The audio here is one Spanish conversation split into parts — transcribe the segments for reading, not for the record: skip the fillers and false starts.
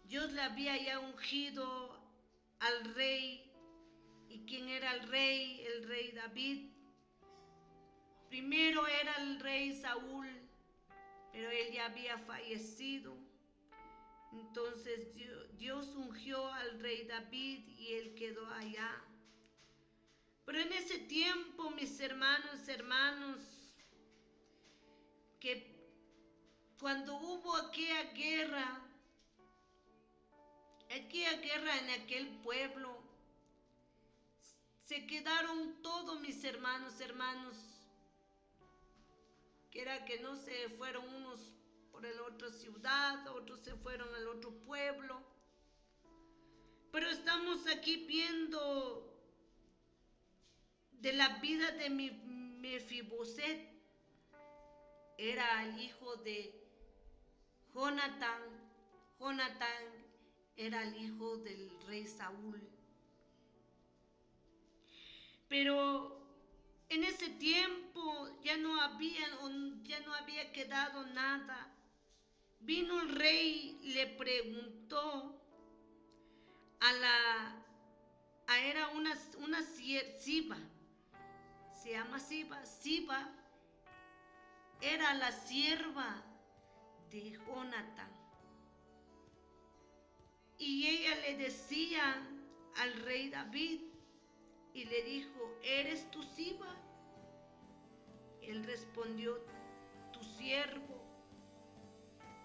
Dios le había ya ungido al rey. ¿Y quién era el rey? El rey David. Primero era el rey Saúl, pero él ya había fallecido. Entonces Dios ungió al rey David y él quedó allá. Pero en ese tiempo, mis hermanos, que cuando hubo aquella guerra en aquel pueblo, se quedaron todos mis hermanos, que era que no se fueron unos por la otra ciudad, otros se fueron al otro pueblo. Pero estamos aquí viendo de la vida de Mefiboset. Era el hijo de Jonatán. Jonatán era el hijo del rey Saúl. Pero en ese tiempo ya no había quedado nada. Vino el rey, le preguntó era una Siba, se llama Siba. Siba era la sierva de Jonatán. Y ella le decía al rey David y le dijo: ¿eres tu Siba? Él respondió: tu siervo.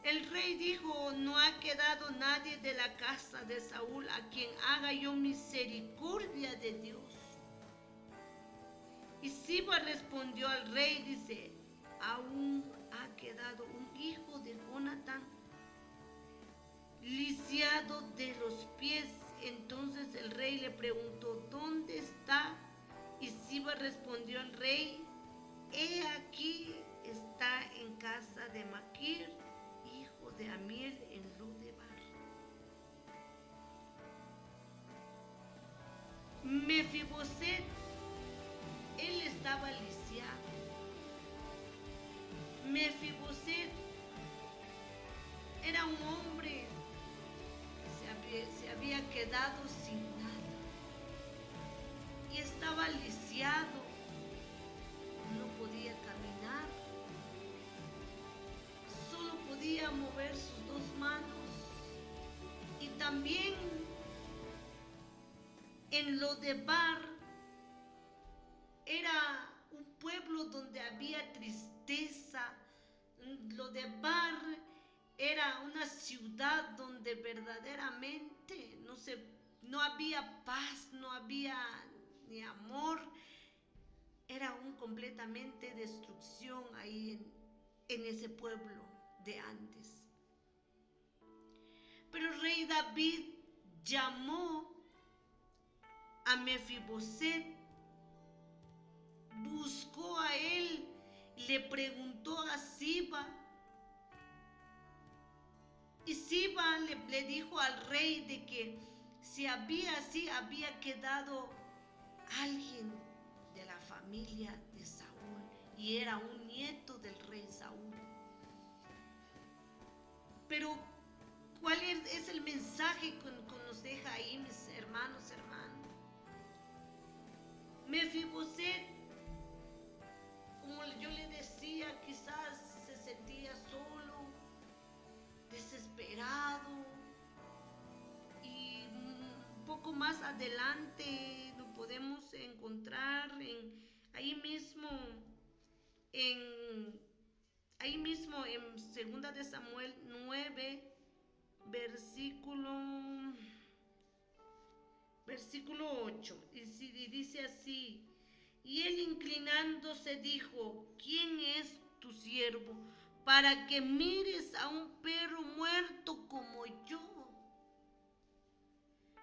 El rey dijo: no ha quedado nadie de la casa de Saúl a quien haga yo misericordia de Dios. Y Siba respondió al rey, dice: aún ha quedado un hijo de Jonatán, lisiado de los pies. Entonces el rey le preguntó: ¿dónde está? Y Siba respondió al rey: he aquí, está en casa de Maquir, hijo de Amiel, en Lodebar. Mefiboset, él estaba lisiado. Mefiboset era un hombre que se había quedado sin nada y estaba lisiado, no podía caminar, solo podía mover sus dos manos. Y también en Lodebar era un pueblo donde había tristeza. Lodebar era una ciudad donde verdaderamente no había paz, no había ni amor. Era completamente destrucción ahí en ese pueblo de antes. Pero el rey David llamó a Mefiboset, buscó a él, le preguntó a Siba. Y Siba le dijo al rey de que si había quedado alguien de la familia de Saúl, y era un nieto del rey Saúl. Pero ¿cuál es el mensaje que nos deja ahí, mis hermanos? Mefiboset, como yo le decía, quizás se sentía solo, desesperado, y un poco más adelante lo podemos encontrar ahí mismo en 2 de Samuel 9, versículo 8, y dice así: y él inclinándose dijo: ¿quién es tu siervo para que mires a un perro muerto como yo?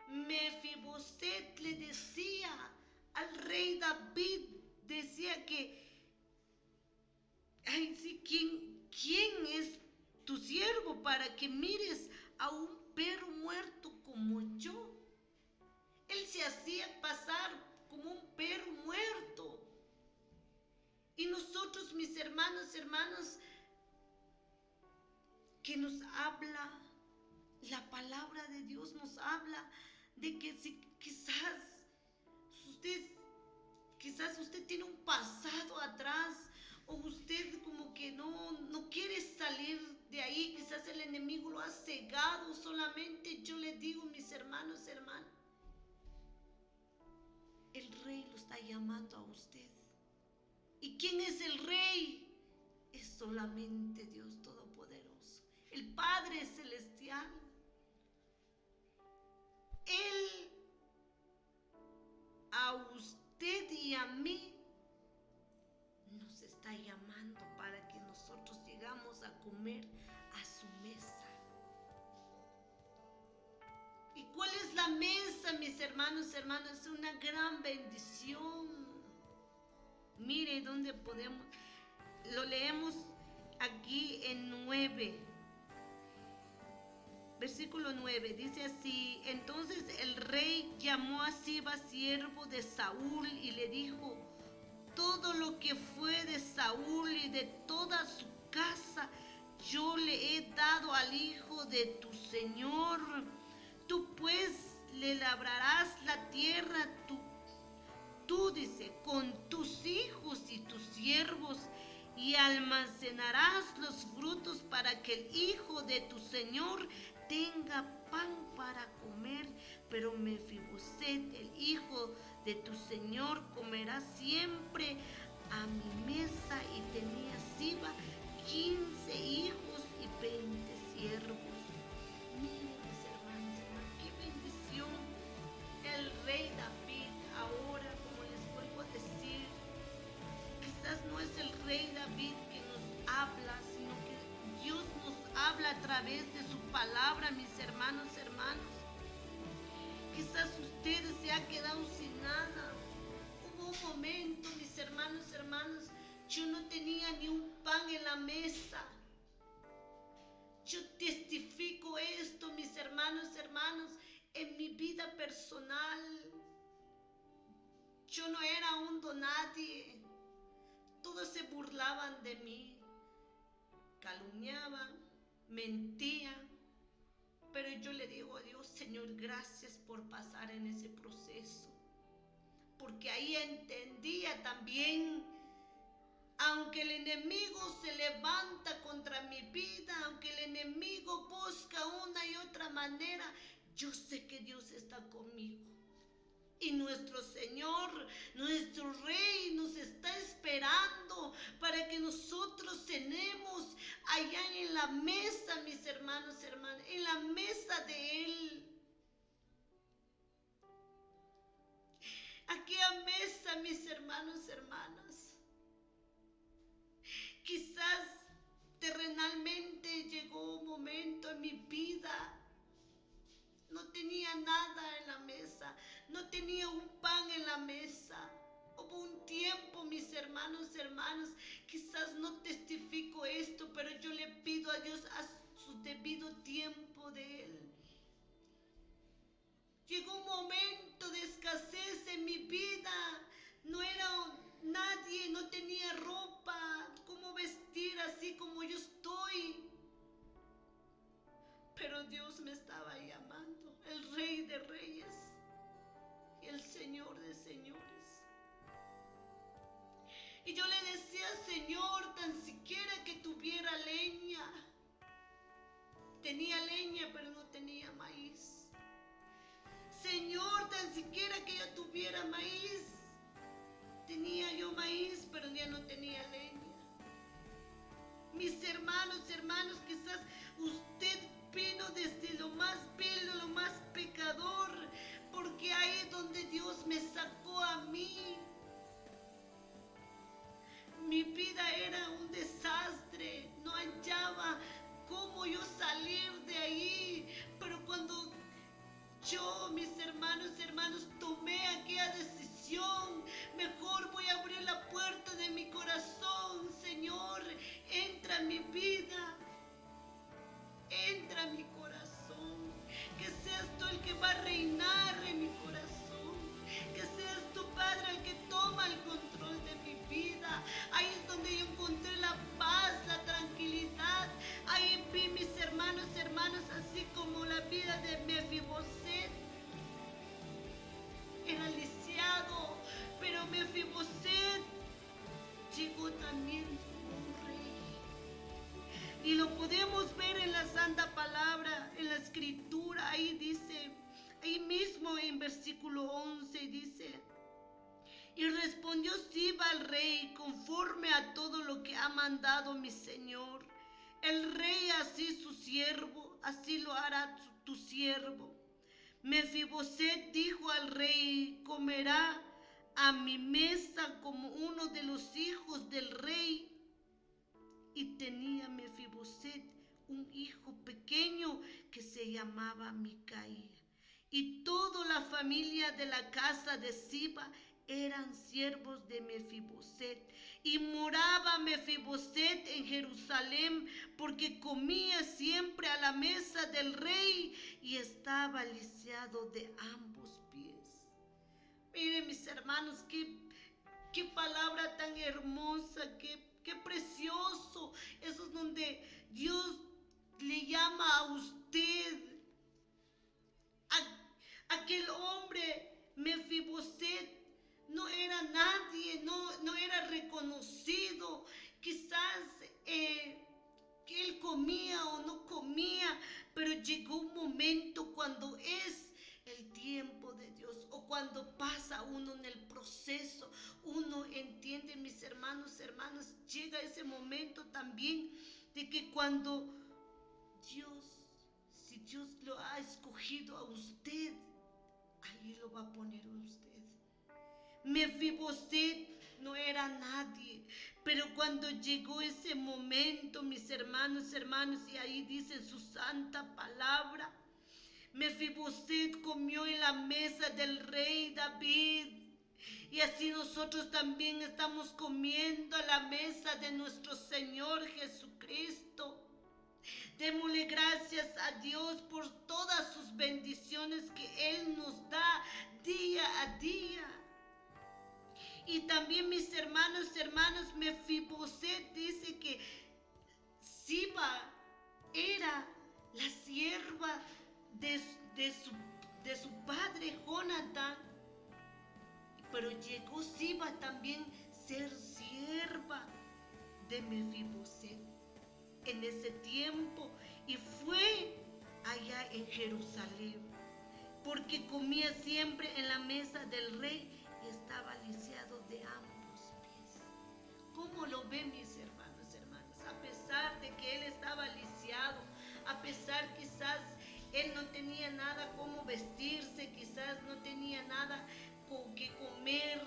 Mefiboset le decía al rey David, decía que: ay, sí, ¿quién es tu siervo para que mires a un perro muerto como yo? Él se hacía pasar como un perro muerto. Y nosotros, mis hermanos, que nos habla, la palabra de Dios nos habla de que si quizás usted tiene un pasado atrás, o usted como que no quiere salir de ahí, quizás el enemigo lo ha cegado. Solamente yo le digo, mis hermanos, hermanas, el Rey lo está llamando a usted. ¿Y quién es el Rey? Es solamente Dios Todopoderoso, el Padre Celestial. Él a usted y a mí nos está llamando para que nosotros llegamos a comer a su mesa. ¿Y cuál es la mesa, mis hermanos, hermanas? Es una gran bendición. Mire dónde podemos, lo leemos aquí en 9. Versículo 9, dice así: entonces el rey llamó a Siba, siervo de Saúl, y le dijo: todo lo que fue de Saúl y de toda su casa, yo le he dado al hijo de tu señor. Tú pues le labrarás la tierra, tú dice, con tus hijos y tus siervos, y almacenarás los frutos para que el hijo de tu señor tenga pan para comer. Pero Mefiboset, el hijo de tu señor, comerá siempre a mi mesa. Y tenía Siba 15 hijos y 20 siervos. Miren, mis hermanos, qué bendición. El rey David, ahora, como les vuelvo a decir, quizás no es el rey David que nos habla, sino que Dios nos habla a través de su palabra, mis hermanos, hermanos. Quizás usted se ha quedado sin nada. Hubo un momento, mis hermanos, hermanos, yo no tenía ni un pan en la mesa. Yo testifico esto, mis hermanos, hermanos, en mi vida personal. Yo no era un donadie. Todos se burlaban de mí, calumniaban, mentían. Pero yo le digo a Dios: Señor, gracias por pasar en ese proceso. Porque ahí entendía también, aunque el enemigo se levanta contra mi vida, aunque el enemigo busca una y otra manera, yo sé que Dios está conmigo. Y nuestro Señor, nuestro Rey, nos está esperando para que nosotros cenemos allá en la mesa, mis hermanos, hermanas, en la mesa de Él. Aquella mesa, mis hermanos, hermanas. Quizás terrenalmente llegó un momento en mi vida. No tenía nada en la mesa, no tenía un pan en la mesa. Hubo un tiempo, mis hermanos, hermanas, quizás no testifico esto, pero yo le pido a Dios a su debido tiempo de Él. Llegó un momento de escasez en mi vida. No era nadie, no tenía ropa, cómo vestir así como yo estoy. Pero Dios me estaba llamando, el Rey de Reyes y el Señor de Señores. Y yo le decía: Señor, tan siquiera que tuviera leña. Tenía leña, pero no tenía maíz. Señor, tan siquiera que yo tuviera maíz. Tenía yo maíz, pero ya no tenía leña. Mis hermanos, hermanos, quizás usted vino desde lo más vil, lo más pecador, porque ahí es donde Dios me sacó a mí. Mi vida era un desastre, no hallaba cómo yo salir de ahí. Pero cuando yo, mis hermanos, tomé aquella decisión, mejor voy a abrir la puerta de mi corazón. Señor, entra en mi vida, entra en mi corazón, que seas tú el que va a reinar en mi corazón, que seas tu Padre el que toma el control de mi vida. Ahí es donde yo encontré la paz, la tranquilidad. Ahí vi, mis escritura, ahí dice, ahí mismo en versículo 11 dice: y respondió Siba al rey, conforme a todo lo que ha mandado mi señor el rey, así su siervo, así lo hará tu siervo. Mefiboset dijo al rey: comerá a mi mesa como uno de los hijos del rey. Y tenía Mefiboset un hijo pequeño que se llamaba Micaía. Y toda la familia de la casa de Siba eran siervos de Mefiboset. Y moraba Mefiboset en Jerusalén, porque comía siempre a la mesa del rey y estaba lisiado de ambos pies. Miren, mis hermanos, qué palabra tan hermosa, qué precioso. Eso es donde Dios le llama a usted, aquel hombre Mefiboset. No era nadie, no era reconocido. Quizás que él comía o no comía, pero llegó un momento cuando es el tiempo de Dios, o cuando pasa uno en el proceso, uno entiende, mis hermanos, hermanas, llega ese momento también de que cuando si Dios lo ha escogido a usted, ahí lo va a poner a usted. Mefiboset no era nadie, pero cuando llegó ese momento, mis hermanos, y ahí dice su santa palabra, Mefiboset comió en la mesa del rey David. Y así nosotros también estamos comiendo a la mesa de nuestro Señor Jesucristo. Démosle gracias a Dios por todas sus bendiciones que Él nos da día a día. Y también, mis hermanos, Mefiboset dice que Siba era la sierva de su padre Jonatán, pero llegó Siba también ser sierva de Mefiboset en ese tiempo, y fue allá en Jerusalén, porque comía siempre en la mesa del rey y estaba lisiado de ambos pies. ¿Cómo lo ven, mis hermanos, hermanas? A pesar de que él estaba lisiado, a pesar quizás él no tenía nada como vestirse, quizás no tenía nada con que comer,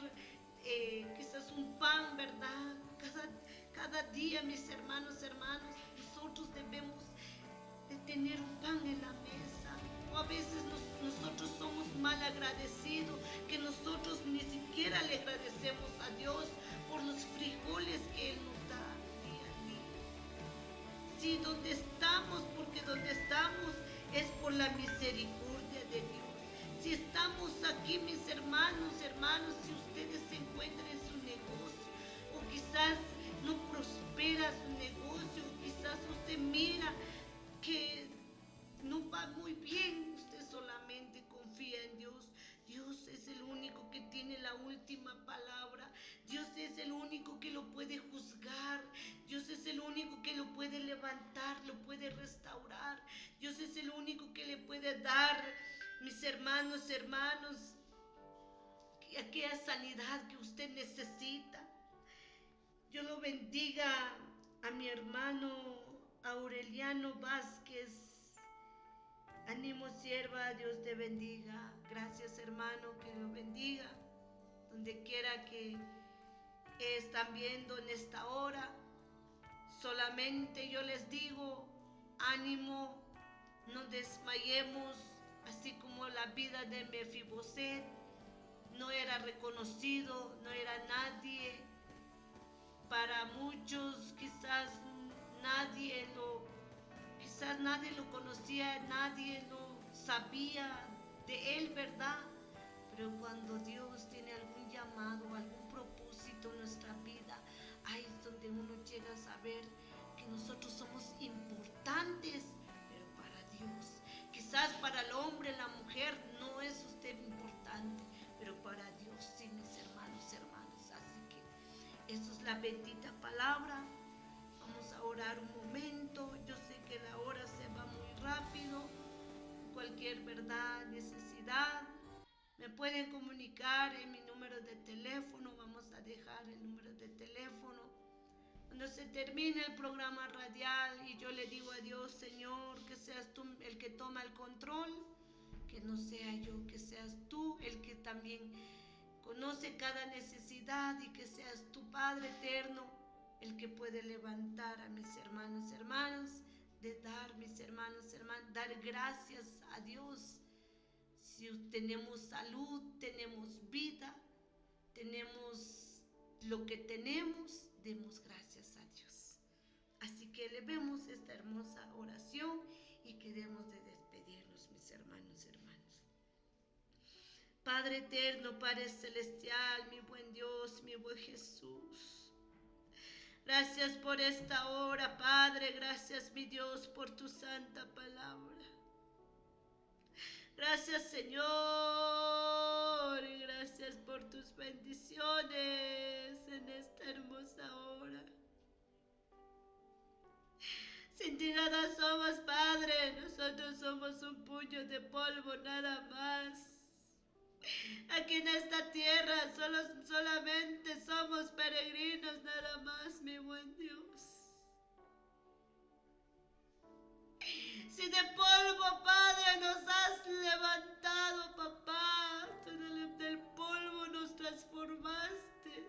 quizás un pan, ¿verdad? Cada día, mis hermanos, nosotros debemos de tener un pan en la mesa. O a veces nosotros somos mal agradecidos, que nosotros ni siquiera le agradecemos a Dios por los frijoles que Él nos da día a día. Sí, donde estamos, porque donde estamos es por la misericordia de Dios. Si estamos aquí, mis hermanos, si ustedes se encuentran en su negocio, o quizás no prospera su negocio, o quizás usted mira que no va muy bien, usted solamente confía en Dios. Dios es el único que tiene la última palabra. Dios es el único que lo puede juzgar. Dios es el único que lo puede levantar, lo puede restaurar. Dios es el único que le puede dar, mis hermanos, aquella sanidad que usted necesita. Yo lo bendiga a mi hermano Aureliano Vázquez. Ánimo, sierva, Dios te bendiga. Gracias, hermano, que lo bendiga. Donde quiera que están viendo en esta hora, solamente yo les digo, ánimo, no desmayemos, así como la vida de Mefiboset. No era reconocido, no era nadie. Para muchos quizás nadie lo conocía, nadie lo sabía de él, ¿verdad? Pero cuando Dios tiene algún llamado, algún propósito en nuestra vida, ahí es donde uno llega a saber que nosotros somos importantes, pero para Dios. Quizás para el hombre, la mujer, no es usted importante, pero para Dios sí, mis hermanos. Así que eso es la bendita palabra. Vamos a orar un momento. Yo sé que la hora se va muy rápido, cualquier verdad, necesidad, me pueden comunicar en mi número de teléfono. Vamos a dejar el número de teléfono. Cuando se termine el programa radial y yo le digo a Dios, Señor, que seas tú el que toma el control, que no sea yo, que seas tú el que también conoce cada necesidad, y que seas tu Padre eterno el que puede levantar a mis hermanos, de dar, mis hermanos, dar gracias a Dios. Si tenemos salud, tenemos vida, tenemos lo que tenemos, demos gracias a Dios. Así que elevemos esta hermosa oración y queremos de despedirnos, mis hermanos. Padre eterno, Padre celestial, mi buen Dios, mi buen Jesús. Gracias por esta hora, Padre. Gracias, mi Dios, por tu santa palabra. Gracias, Señor. Y gracias por tus bendiciones en esta hermosa hora. Sin ti nada somos, Padre. Nosotros somos un puño de polvo nada más. Aquí en esta tierra solamente somos peregrinos nada más, mi buen Dios. Si de polvo, Padre, nos has levantado, papá, tú del polvo nos transformaste.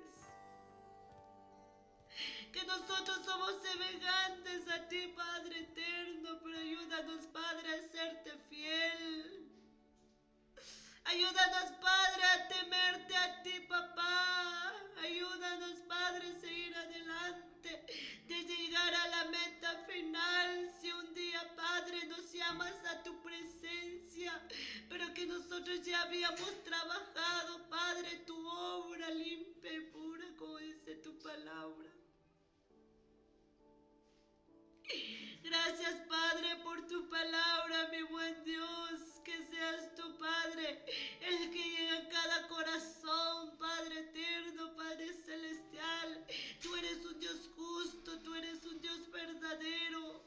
Que nosotros somos semejantes a ti, Padre eterno, pero ayúdanos, Padre, a serte fiel. Ayúdanos, Padre, a temerte a ti, papá. Ayúdanos, Padre, a seguir adelante, de llegar a la meta final. Si un día, Padre, nos llamas a tu presencia, pero que nosotros ya habíamos trabajado, Padre, tu obra limpia y pura, como dice tu palabra. Gracias, Padre, por tu palabra, mi buen Dios. Que seas tu Padre el que llega a cada corazón, Padre eterno, Padre celestial. Tú eres un Dios justo, tú eres un Dios verdadero.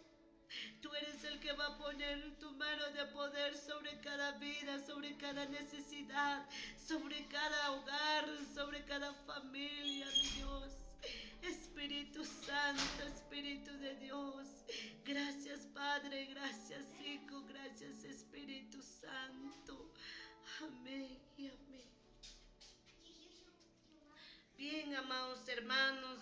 Tú eres el que va a poner tu mano de poder sobre cada vida, sobre cada necesidad, sobre cada hogar, sobre cada familia, mi Dios. Espíritu Santo, Espíritu de Dios, gracias, Padre, gracias, Hijo, gracias, Espíritu Santo. Amén y amén. Bien, amados hermanos,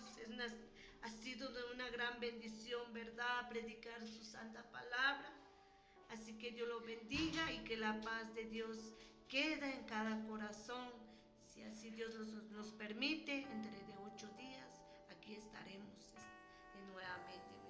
ha sido de una gran bendición, ¿verdad?, predicar su santa palabra. Así que Dios lo bendiga y que la paz de Dios quede en cada corazón. Si así Dios nos permite, entre de 8 días, aquí estaremos nuevamente.